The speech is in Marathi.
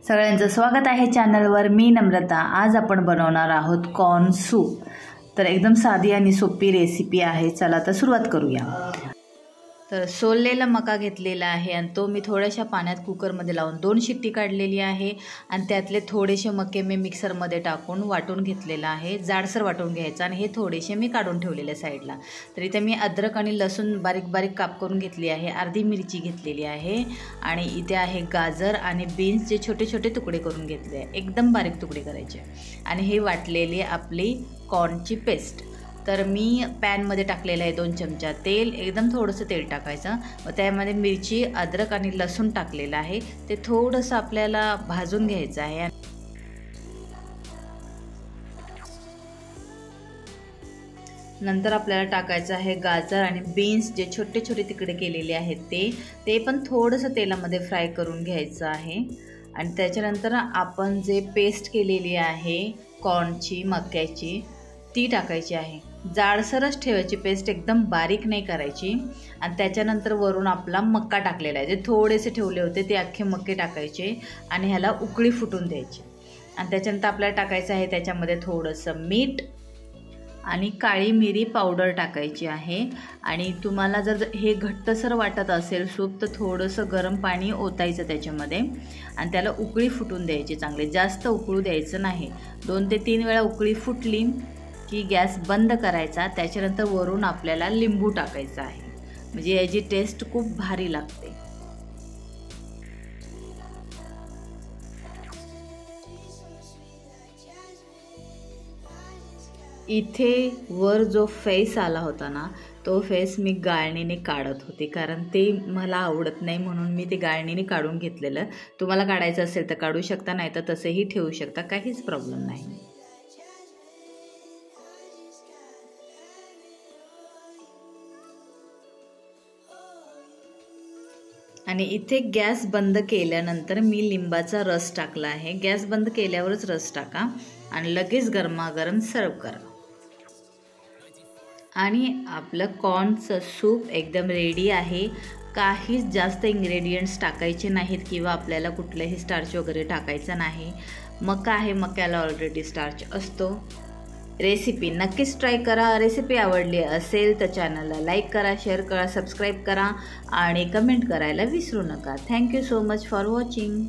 सगळ्यांचं स्वागत आहे चॅनलवर। मी नम्रता। आज आपण बनवणार आहोत कॉर्न सूप। तर एकदम साधी आणि सोपी रेसिपी आहे। चला तर सुरुवात करूया। तर सोललेला मका घेतलेला आहे आणि तो मी थोड्याशा पाण्यात कुकरमध्ये लावून 2 शिट्टी काढलेली आहे आणि त्यातले थोडेसे मके मी मिक्सरमध्ये टाकून वाटून घेतलेला आहे। जाडसर वाटून घ्यायचं आणि हे थोडेसे मी काढून ठेवलेले साईडला। तर इथे मी अद्रक आणि लसूण बारीक बारीक काप करून घेतली आहे। अर्धी मिरची घेतलेली आहे आणि इथे आहे गाजर आणि बीन्स जे छोटे छोटे तुकडे करून घेतले आहे, एकदम बारीक तुकडे करायचे। आणि हे वाटलेली आपली कॉर्नची पेस्ट। तर मी पॅनमध्ये टाकलेलं आहे 2 चमचा तेल। एकदम थोडंसं तेल टाकायचं व त्यामध्ये मिरची, अद्रक आणि लसूण टाकलेलं आहे। ते थोडंसं आपल्याला भाजून घ्यायचं आहे। नंतर आपल्याला टाकायचं आहे गाजर आणि बीन्स जे छोटे छोटे तुकडे केलेले आहेत ते पण थोडंसं तेलामध्ये फ्राय करून घ्यायचं आहे। आणि त्याच्यानंतर आपण जे पेस्ट केलेली आहे कॉर्नची, मक्याची, ती टाकायची आहे। जाडसरच ठेवायची पेस्ट, एकदम बारीक नाही करायची। आणि त्याच्यानंतर वरून आपला मक्का टाकलेला आहे, जे थोडेसे ठेवले होते ते अख्खे मक्के टाकायचे आणि ह्याला उकळी फुटून द्यायची। आणि त्याच्यानंतर आपल्याला टाकायचं आहे त्याच्यामध्ये थोडंसं मीठ आणि काळी मिरी पावडर टाकायची आहे। आणि तुम्हाला जर हे घट्टसर वाटत असेल सूप तर थोडंसं गरम पाणी ओतायचं त्याच्यामध्ये आणि त्याला उकळी फुटून द्यायची चांगली। जास्त उकळू द्यायचं नाही। 2 ते 3 वेळा उकळी फुटली की गॅस बंद करायचा। त्याच्यानंतर वरून आपल्याला लिंबू टाकायचं आहे, म्हणजे याची टेस्ट खूप भारी लागते। इथे वर जो फेस आला होता ना, तो फेस मी गाळणीने काढत होते, कारण ते मला आवडत नाही म्हणून मी ते गाळणीने काढून घेतलेलं। तुम्हाला काढायचं असेल तर काढू शकता, नाही तर तसेही ठेवू शकता, काहीच प्रॉब्लेम नाही। आणि इथे गॅस बंद केल्यानंतर मी लिंबाचा रस टाकला आहे। गॅस बंद केल्यावरच रस टाका आणि लगेच गरमागरम सर्व करा। आणि आपलं कॉर्नचं सूप एकदम रेडी आहे। काहीच जास्त इन्ग्रेडियंट्स टाकायचे नाहीत किंवा आपल्याला कुठलेही स्टार्च वगैरे टाकायचं नाही। मका आहे, मक्याला ऑलरेडी स्टार्च असतो। रेसिपी नक्कीच ट्राय करा। रेसिपी आवडली असेल तर चॅनलला लाईक करा, शेअर करा, सबस्क्राईब करा आणि कमेंट करायला विसरू नका। Thank you so much for watching.